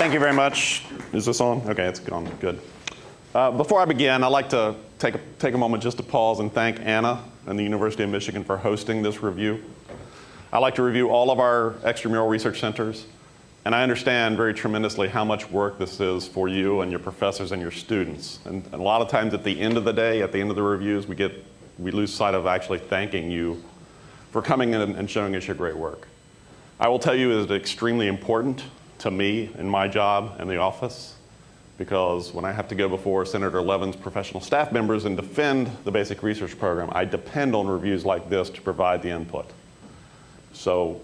Thank you very much. Is this on? Okay, it's on. Good. Before I begin, I'd like to take a moment just to pause and thank Anna and the University of Michigan for hosting this review. I like to review all of our extramural research centers, and I understand very tremendously how much work this is for you and your professors and your students. And a lot of times at the end of the day, at the end of the reviews, we lose sight of actually thanking you for coming in and showing us your great work. I will tell you it is extremely important to me in my job in the office, because when I have to go before Senator Levin's professional staff members and defend the basic research program, I depend on reviews like this to provide the input. So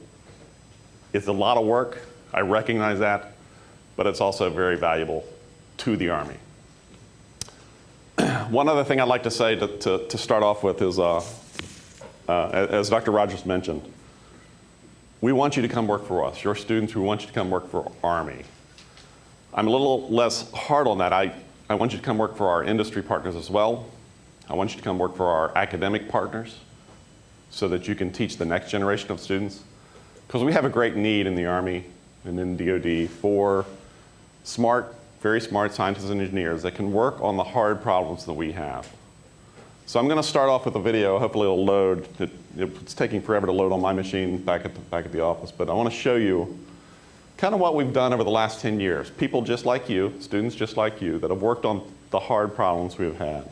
it's a lot of work, I recognize that, but it's also very valuable to the Army. One other thing I'd like to say to start off with is, as Dr. Rogers mentioned, we want you to come work for us. Your students, we want you to come work for Army. I'm a little less hard on that. I want you to come work for our industry partners as well. I want you to come work for our academic partners so that you can teach the next generation of students. Because we have a great need in the Army and in DoD for smart, very smart scientists and engineers that can work on the hard problems that we have. So I'm going to start off with a video. Hopefully it'll load. It's taking forever to load on my machine back at the office, but I want to show you kind of what we've done over the last 10 years. People just like you, students just like you, that have worked on the hard problems we've had.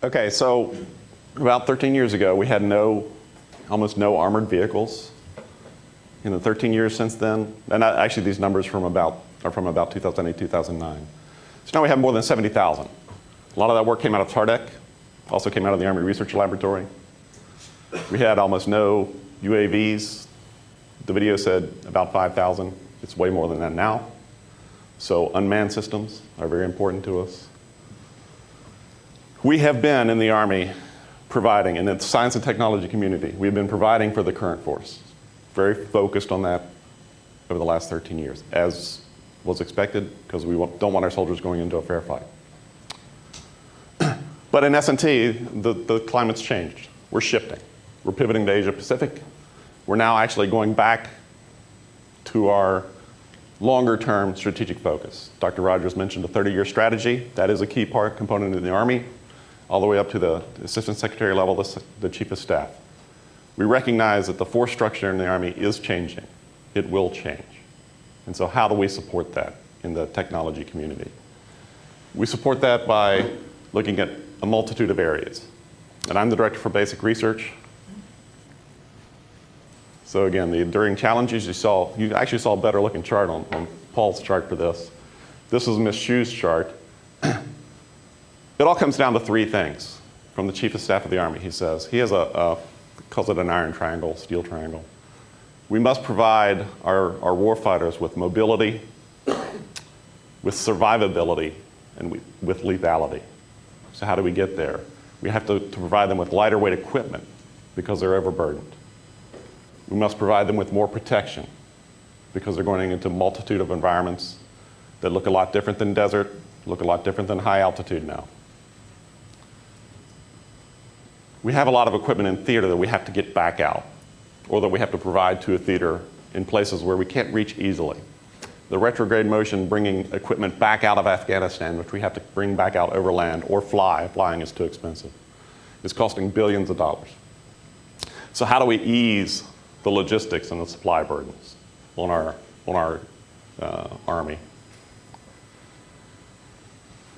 Okay, so about 13 years ago, we had almost no armored vehicles. In the 13 years since then, and actually these numbers are from about 2008, 2009. So now we have more than 70,000. A lot of that work came out of TARDEC, also came out of the Army Research Laboratory. We had almost no UAVs. The video said about 5,000. It's way more than that now. So unmanned systems are very important to us. We have been in the Army providing, in the science and technology community, we've been providing for the current force. Very focused on that over the last 13 years, as was expected, because we don't want our soldiers going into a fair fight. But in S&T, the climate's changed. We're shifting. We're pivoting to Asia Pacific. We're now actually going back to our longer-term strategic focus. Dr. Rogers mentioned a 30-year strategy. That is a key component of the Army, all the way up to the Assistant Secretary level, the Chief of Staff. We recognize that the force structure in the Army is changing. It will change. And so how do we support that in the technology community? We support that by looking at a multitude of areas. And I'm the Director for Basic Research. So again, the enduring challenges you actually saw a better looking chart on Paul's chart for this. This is Ms. Shu's chart. It all comes down to three things from the Chief of Staff of the Army. He says, he has calls it an iron triangle, steel triangle. We must provide our warfighters with mobility, with survivability, and with lethality. So how do we get there? We have to provide them with lighter weight equipment because they're overburdened. We must provide them with more protection because they're going into a multitude of environments that look a lot different than desert, look a lot different than high altitude now. We have a lot of equipment in theater that we have to get back out, or that we have to provide to a theater in places where we can't reach easily. The retrograde motion bringing equipment back out of Afghanistan, which we have to bring back out over land or flying is too expensive, is costing billions of dollars. So how do we ease the logistics and the supply burdens on our Army?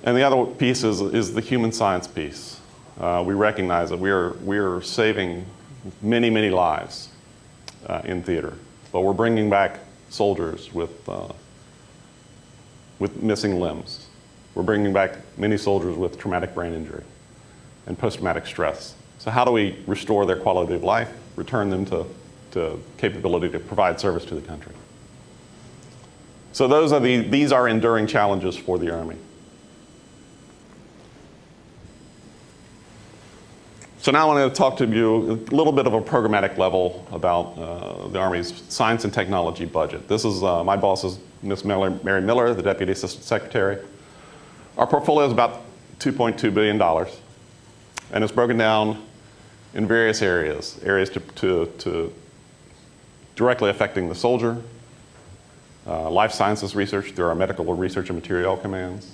And the other piece is the human science piece. We recognize that we are saving many, many lives in theater, but we're bringing back soldiers with missing limbs. We're bringing back many soldiers with traumatic brain injury and post-traumatic stress. So how do we restore their quality of life, return them to capability to provide service to the country? So these are enduring challenges for the Army. So now I want to talk to you a little bit of a programmatic level about the Army's science and technology budget. This is, my boss is Ms. Mary Miller, the Deputy Assistant Secretary. Our portfolio is about $2.2 billion, and it's broken down in various areas to directly affecting the soldier, life sciences research through our medical research and material commands.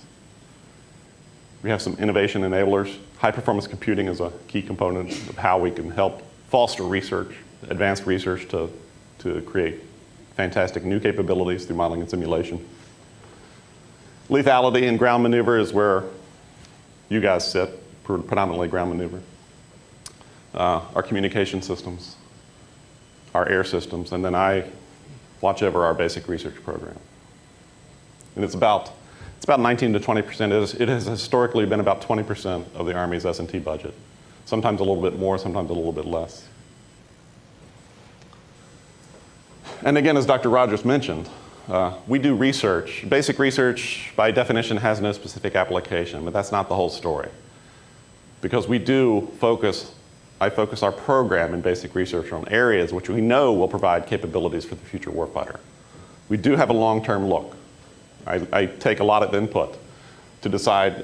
We have some innovation enablers. High-performance computing is a key component of how we can help foster research, advanced research to create fantastic new capabilities through modeling and simulation. Lethality and ground maneuver is where you guys sit, predominantly ground maneuver. Our communication systems, our air systems, and then I watch over our basic research program. And it's about 19 to 20%. It has historically been about 20% of the Army's S&T budget. Sometimes a little bit more, sometimes a little bit less. And again, as Dr. Rogers mentioned, we do research. Basic research, by definition, has no specific application, but that's not the whole story. Because I focus our program in basic research on areas which we know will provide capabilities for the future warfighter. We do have a long-term look. I take a lot of input to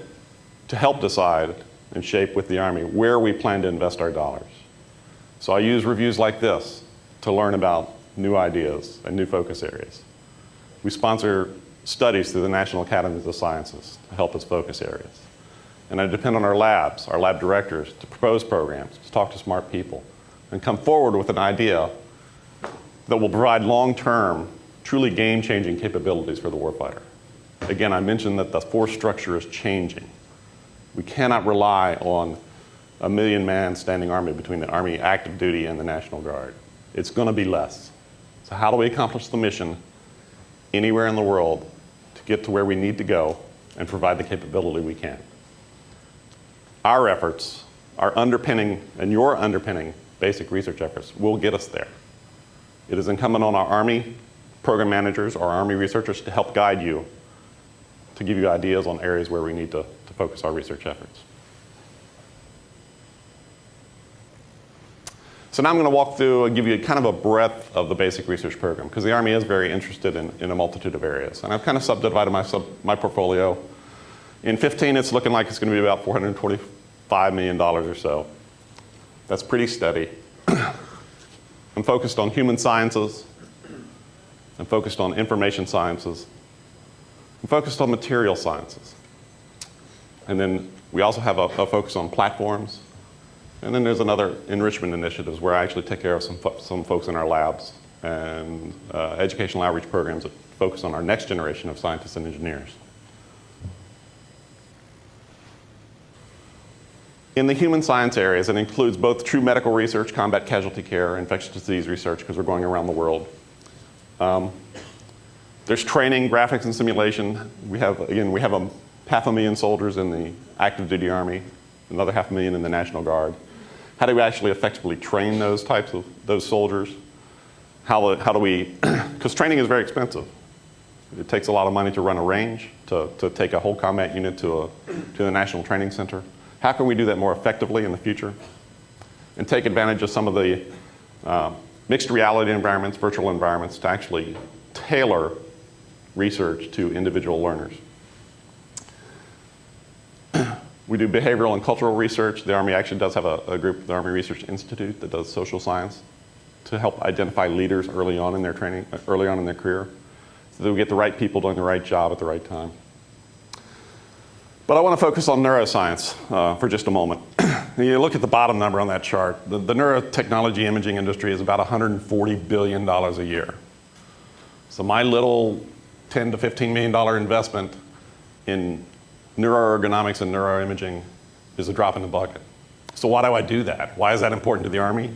help decide and shape with the Army where we plan to invest our dollars. So I use reviews like this to learn about new ideas and new focus areas. We sponsor studies through the National Academies of Sciences to help us focus areas. And I depend on our lab directors to propose programs, to talk to smart people, and come forward with an idea that will provide long-term, truly game-changing capabilities for the warfighter. Again, I mentioned that the force structure is changing. We cannot rely on a million-man standing Army between the Army active duty and the National Guard. It's going to be less. So how do we accomplish the mission anywhere in the world to get to where we need to go and provide the capability we can? Our efforts, our underpinning, and your underpinning basic research efforts will get us there. It is incumbent on our Army program managers or Army researchers to help guide you to give you ideas on areas where we need to focus our research efforts. So now I'm going to walk through and give you kind of a breadth of the basic research program, because the Army is very interested in a multitude of areas. And I've kind of subdivided my portfolio. In 15, it's looking like it's going to be about $425 million or so. That's pretty steady. I'm focused on human sciences. I'm focused on information sciences. I'm focused on material sciences. And then we also have a focus on platforms. And then there's another enrichment initiatives where I actually take care of some folks in our labs and educational outreach programs that focus on our next generation of scientists and engineers. In the human science areas, it includes both true medical research, combat casualty care, infectious disease research, because we're going around the world. There's training, graphics, and simulation. We have 500,000 soldiers in the active duty Army, another 500,000 in the National Guard. How do we actually effectively train those soldiers? How do we, because training is very expensive. It takes a lot of money to run a range, to take a whole combat unit to the National Training Center. How can we do that more effectively in the future? And take advantage of some of the mixed reality environments, virtual environments, to actually tailor research to individual learners. We do behavioral and cultural research. The Army actually does have a group, the Army Research Institute, that does social science to help identify leaders early on in their training, early on in their career, so that we get the right people doing the right job at the right time. But I want to focus on neuroscience for just a moment. You look at the bottom number on that chart. The neurotechnology imaging industry is about $140 billion a year. So my little $10 to $15 million investment in neuroergonomics and neuroimaging is a drop in the bucket. So why do I do that? Why is that important to the Army?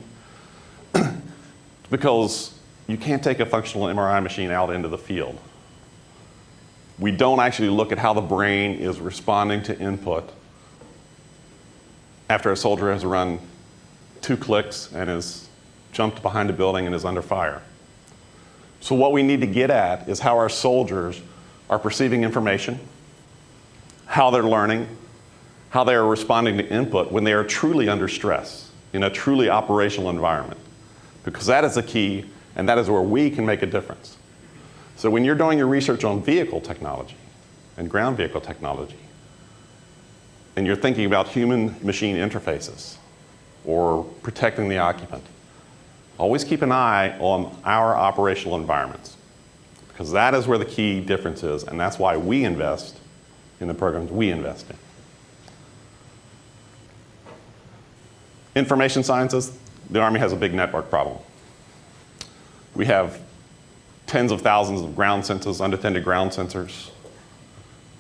Because you can't take a functional MRI machine out into the field. We don't actually look at how the brain is responding to input after a soldier has run 2 clicks and has jumped behind a building and is under fire. So what we need to get at is how our soldiers are perceiving information, how they're learning, how they are responding to input when they are truly under stress in a truly operational environment. Because that is the key, and that is where we can make a difference. So when you're doing your research on vehicle technology and ground vehicle technology, and you're thinking about human-machine interfaces or protecting the occupant, always keep an eye on our operational environments, because that is where the key difference is, and that's why we invest in the programs we invest in. Information sciences, the Army has a big network problem. We have tens of thousands of ground sensors, unattended ground sensors.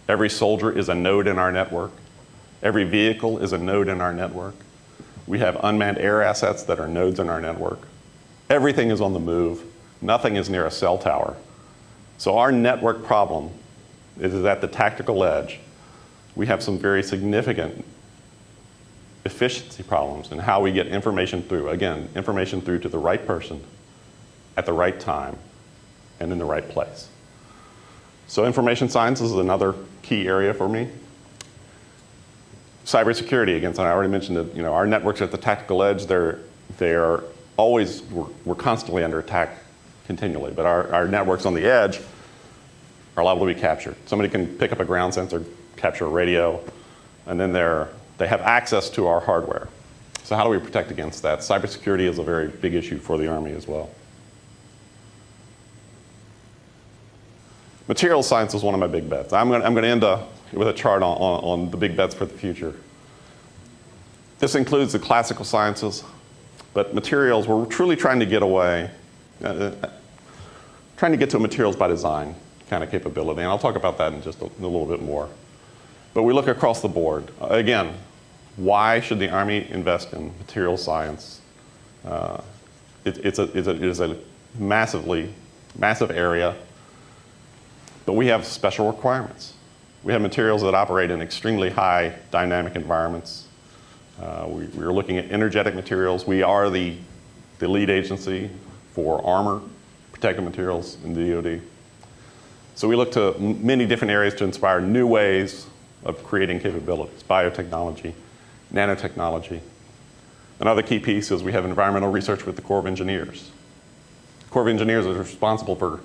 Every soldier is a node in our network. Every vehicle is a node in our network. We have unmanned air assets that are nodes in our network. Everything is on the move. Nothing is near a cell tower. So our network problem is at the tactical edge. We have some very significant efficiency problems in how we get information through. Again, information through to the right person at the right time and in the right place. So information science is another key area for me. Cybersecurity, again, so I already mentioned that our networks are at the tactical edge. We're constantly under attack continually, but our networks on the edge are liable to be captured. Somebody can pick up a ground sensor, capture a radio, and then they have access to our hardware. So how do we protect against that? Cybersecurity is a very big issue for the Army as well. Materials science is one of my big bets. I'm going to end with a chart on the big bets for the future. This includes the classical sciences, but materials, we're truly trying to get away, trying to get to a materials by design kind of capability, and I'll talk about that in just a little bit more. But we look across the board. Again, why should the Army invest in materials science? It is a massive area, but we have special requirements. We have materials that operate in extremely high dynamic environments. We're looking at energetic materials. We are the lead agency for armor, protective materials in the DoD. So we look to many different areas to inspire new ways of creating capabilities, biotechnology, nanotechnology. Another key piece is we have environmental research with the Corps of Engineers. The Corps of Engineers is responsible for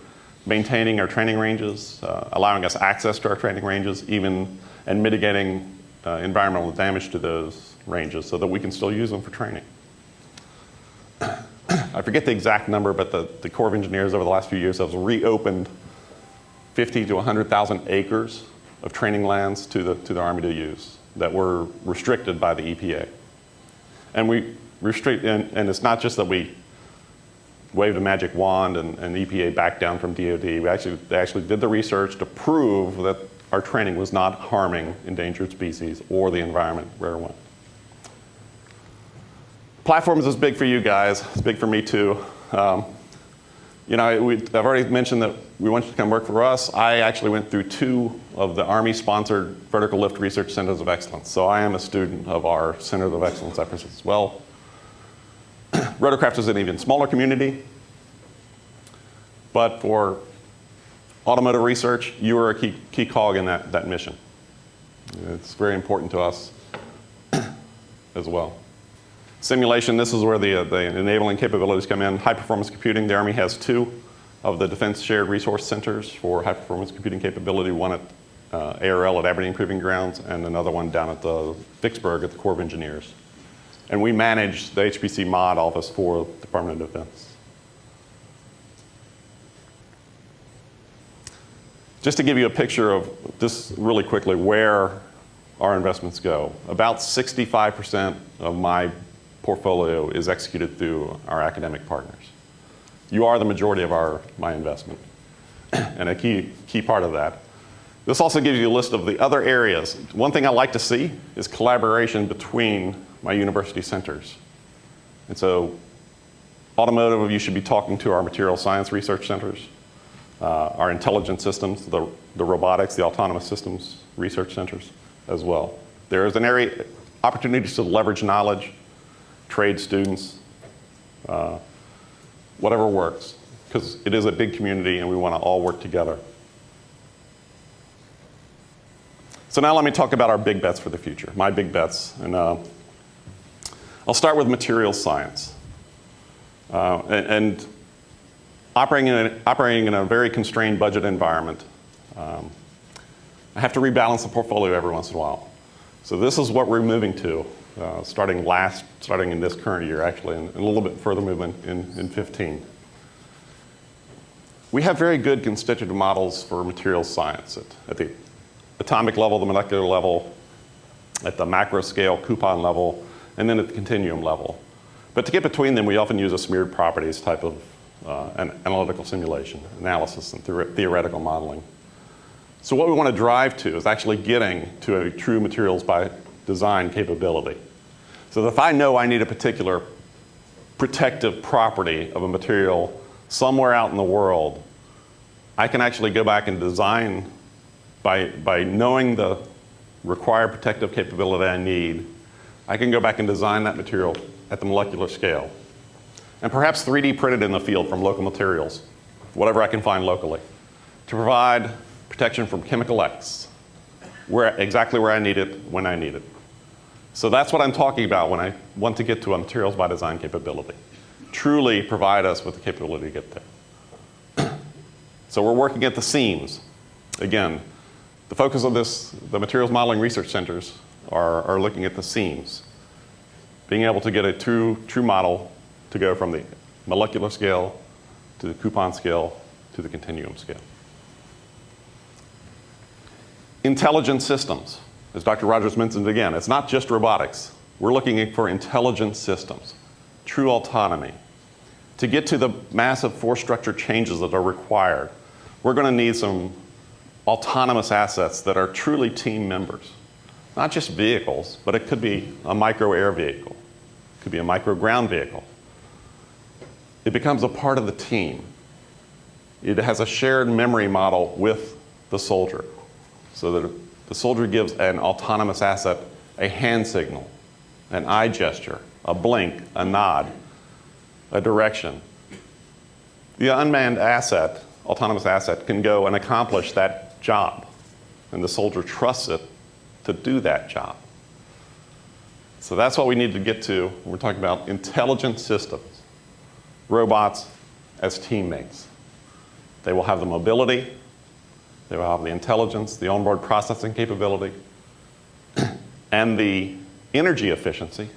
maintaining our training ranges, allowing us access to our training ranges, and mitigating environmental damage to those ranges so that we can still use them for training. I forget the exact number, but the Corps of Engineers over the last few years has reopened 50 to 100,000 acres of training lands to the Army to use that were restricted by the EPA. And we restrict, and it's not just that we waved a magic wand and EPA backed down from DOD. They actually did the research to prove that our training was not harming endangered species or the environment where it went. Platforms is big for you guys. It's big for me too. I've already mentioned that we want you to come work for us. I actually went through 2 of the Army-sponsored vertical lift research centers of excellence. So I am a student of our centers of excellence efforts as well. Rotorcraft is an even smaller community, but for automotive research, you are a key cog in that mission. It's very important to us as well. Simulation, this is where the enabling capabilities come in. High-performance computing, the Army has 2 of the Defense Shared Resource Centers for high-performance computing capability, one at ARL at Aberdeen Proving Grounds and another one down at Vicksburg at the Corps of Engineers. And we manage the HPC mod office for the Department of Defense. Just to give you a picture of this really quickly, where our investments go. About 65% of my portfolio is executed through our academic partners. You are the majority of my investment, and a key part of that. This also gives you a list of the other areas. One thing I like to see is collaboration between my university centers. And so, automotive, you should be talking to our material science research centers, our intelligent systems, the robotics, the autonomous systems research centers as well. There is an area, opportunities to leverage knowledge, trade students, whatever works, because it is a big community and we want to all work together. So now let me talk about our big bets for the future, my big bets. And I'll start with materials science. And operating in a very constrained budget environment, I have to rebalance the portfolio every once in a while. So this is what we're moving to, starting in this current year, actually, and a little bit further movement in 15. We have very good constitutive models for materials science at the atomic level, the molecular level, at the macro scale, coupon level, and then at the continuum level. But to get between them, we often use a smeared properties type of an analytical simulation, analysis, and theoretical modeling. So what we want to drive to is actually getting to a true materials by design capability. So that if I know I need a particular protective property of a material somewhere out in the world, I can actually go back and design by knowing the required protective capability I need. I can go back and design that material at the molecular scale. And perhaps 3D print it in the field from local materials, whatever I can find locally, to provide protection from chemical X, exactly where I need it, when I need it. So that's what I'm talking about when I want to get to a materials by design capability. Truly provide us with the capability to get there. So we're working at the seams. Again, the focus of the materials modeling research centers are looking at the seams. Being able to get a true model to go from the molecular scale to the coupon scale to the continuum scale. Intelligent systems. As Dr. Rogers mentioned again, it's not just robotics. We're looking for intelligent systems, true autonomy. To get to the massive force structure changes that are required, we're going to need some autonomous assets that are truly team members. Not just vehicles, but it could be a micro air vehicle. It could be a micro ground vehicle. It becomes a part of the team. It has a shared memory model with the soldier, so that the soldier gives an autonomous asset a hand signal, an eye gesture, a blink, a nod, a direction. The unmanned asset autonomous asset can go and accomplish that job, and the soldier trusts it to do that job. So that's what we need to get to when we're talking about intelligent systems, robots as teammates. They will have the mobility, they will have the intelligence, the onboard processing capability, and the energy efficiency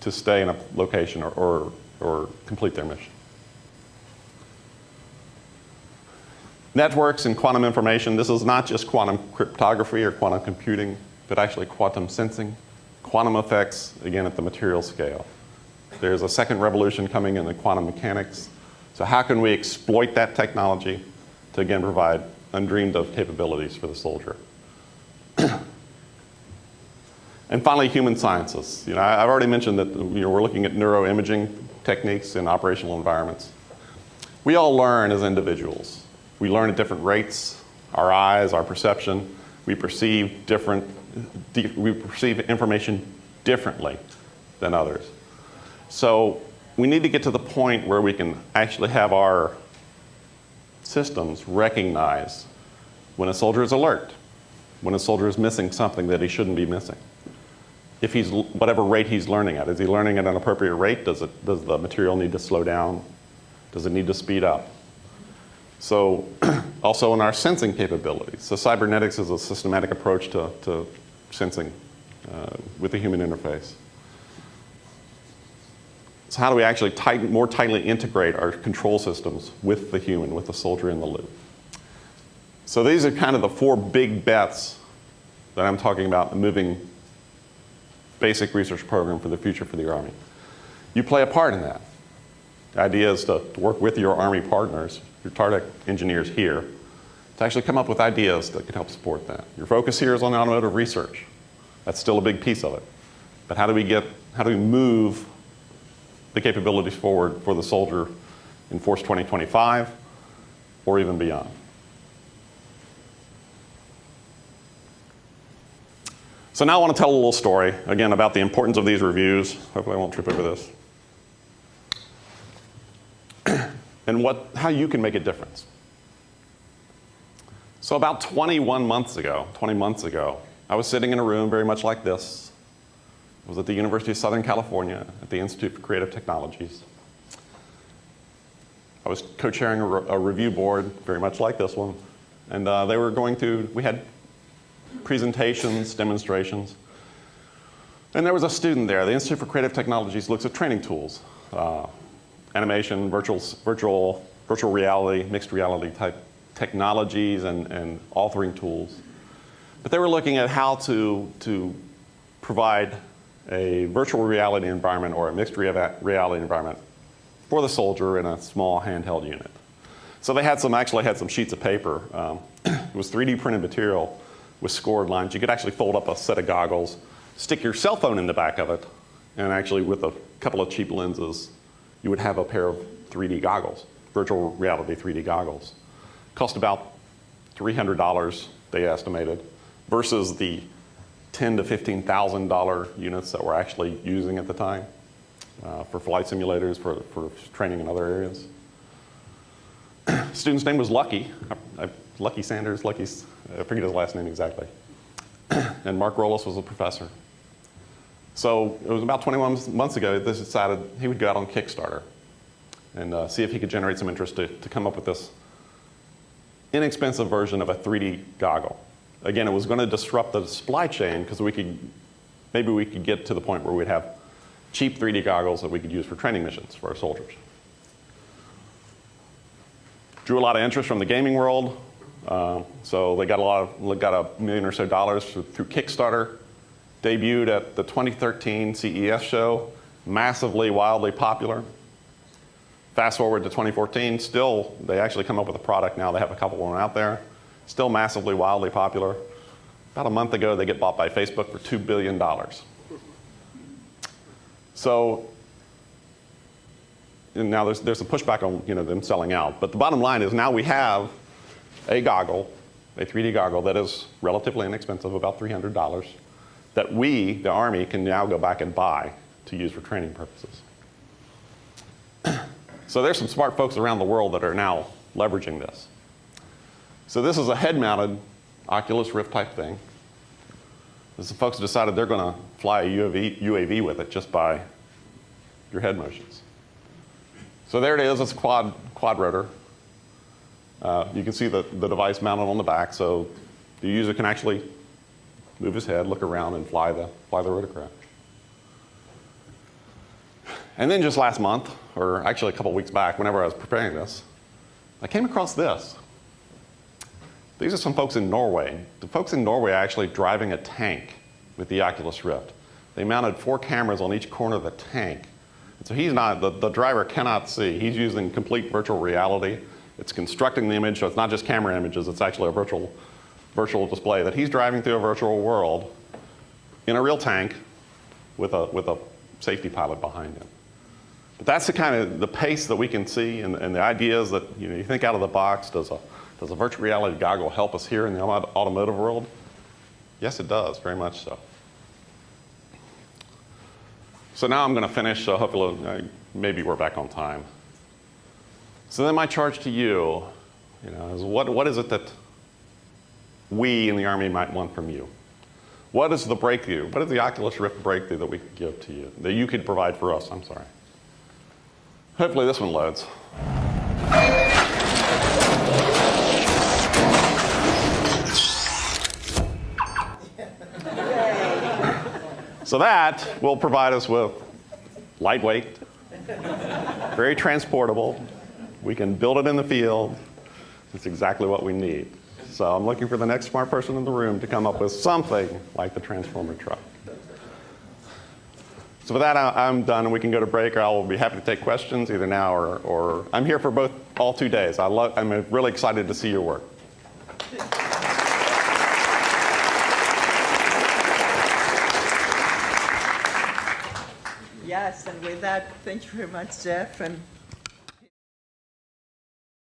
to stay in a location or complete their mission. Networks and quantum information, this is not just quantum cryptography or quantum computing, but actually quantum sensing, quantum effects, again, at the material scale. There's a second revolution coming in the quantum mechanics. So how can we exploit that technology to, again, provide undreamed of capabilities for the soldier? And finally, human sciences. I've already mentioned that we're looking at neuroimaging techniques in operational environments. We all learn as individuals. We learn at different rates. Our eyes, our perception, we perceive information differently than others. So we need to get to the point where we can actually have our systems recognize when a soldier is alert, when a soldier is missing something that he shouldn't be missing. If he's, whatever rate he's learning at, is he learning at an appropriate rate? Does the material need to slow down? Does it need to speed up? So also in our sensing capabilities. So cybernetics is a systematic approach to sensing with the human interface. So how do we actually more tightly integrate our control systems with the human, with the soldier in the loop? So these are kind of the 4 big bets that I'm talking about in moving basic research program for the future for the Army. You play a part in that. The idea is to work with your Army partners, your TARDEC engineers here, to actually come up with ideas that could help support that. Your focus here is on automotive research. That's still a big piece of it. But how do we move the capabilities forward for the soldier in Force 2025 or even beyond? So now I want to tell a little story, again, about the importance of these reviews. Hopefully I won't trip over this. And how you can make a difference. So about 20 months ago, I was sitting in a room very much like this. I was at the University of Southern California at the Institute for Creative Technologies. I was co-chairing a review board very much like this one. And we had presentations, demonstrations. And there was a student there. The Institute for Creative Technologies looks at training tools, animation, virtual reality, mixed reality type technologies and authoring tools. But they were looking at how to provide a virtual reality environment or a mixed reality environment for the soldier in a small handheld unit. So they actually had some sheets of paper. It was 3D printed material with scored lines. You could actually fold up a set of goggles, stick your cell phone in the back of it, and actually with a couple of cheap lenses, you would have a pair of 3D goggles, virtual reality 3D goggles. Cost about $300, they estimated, versus the $10,000 to $15,000 units that we're actually using at the time for flight simulators, for training in other areas. Student's name was Lucky. Lucky Sanders, I forget his last name exactly. And Mark Rollis was a professor. So it was about 21 months ago, they decided he would go out on Kickstarter and see if he could generate some interest to come up with this inexpensive version of a 3D goggle. Again, it was going to disrupt the supply chain because maybe we could get to the point where we'd have cheap 3D goggles that we could use for training missions for our soldiers. Drew a lot of interest from the gaming world. So they got $1 million or so through Kickstarter. Debuted at the 2013 CES show, massively, wildly popular. Fast forward to 2014, still, they actually come up with a product now. They have a couple of them out there. Still massively, wildly popular. About a month ago, they get bought by Facebook for $2 billion. So and now there's some pushback on them selling out. But the bottom line is now we have a goggle, a 3D goggle that is relatively inexpensive, about $300, that we, the Army, can now go back and buy to use for training purposes. So there's some smart folks around the world that are now leveraging this. So this is a head-mounted Oculus Rift type thing. Some folks decided they're going to fly a UAV with it just by your head motions. So there it is. It's a quad rotor. You can see the device mounted on the back, so the user can actually move his head, look around, and fly the rotorcraft. And then just last month, or actually a couple weeks back, whenever I was preparing this, I came across this. These are some folks in Norway. The folks in Norway are actually driving a tank with the Oculus Rift. They mounted 4 cameras on each corner of the tank. And so he's not, the driver cannot see. He's using complete virtual reality. It's constructing the image, so it's not just camera images, it's actually a virtual display that he's driving through a virtual world in a real tank with a safety pilot behind him. But that's the kind of the pace that we can see, and the ideas that you think out of the box. Does a virtual reality goggle help us here in the automotive world? Yes, it does, very much so. So now I'm going to finish, so hopefully maybe we're back on time. So then my charge to you, is what is it that we in the Army might want from you? What is the breakthrough? What is the Oculus Rift breakthrough that we could give to you, that you could provide for us? I'm sorry. Hopefully this one loads. So that will provide us with lightweight, very transportable. We can build it in the field. It's exactly what we need. So I'm looking for the next smart person in the room to come up with something like the Transformer truck. So with that, I'm done, and we can go to break, or I will be happy to take questions either now or I'm here for all 2 days. I'm really excited to see your work. Yes, and with that, thank you very much, Jeff. And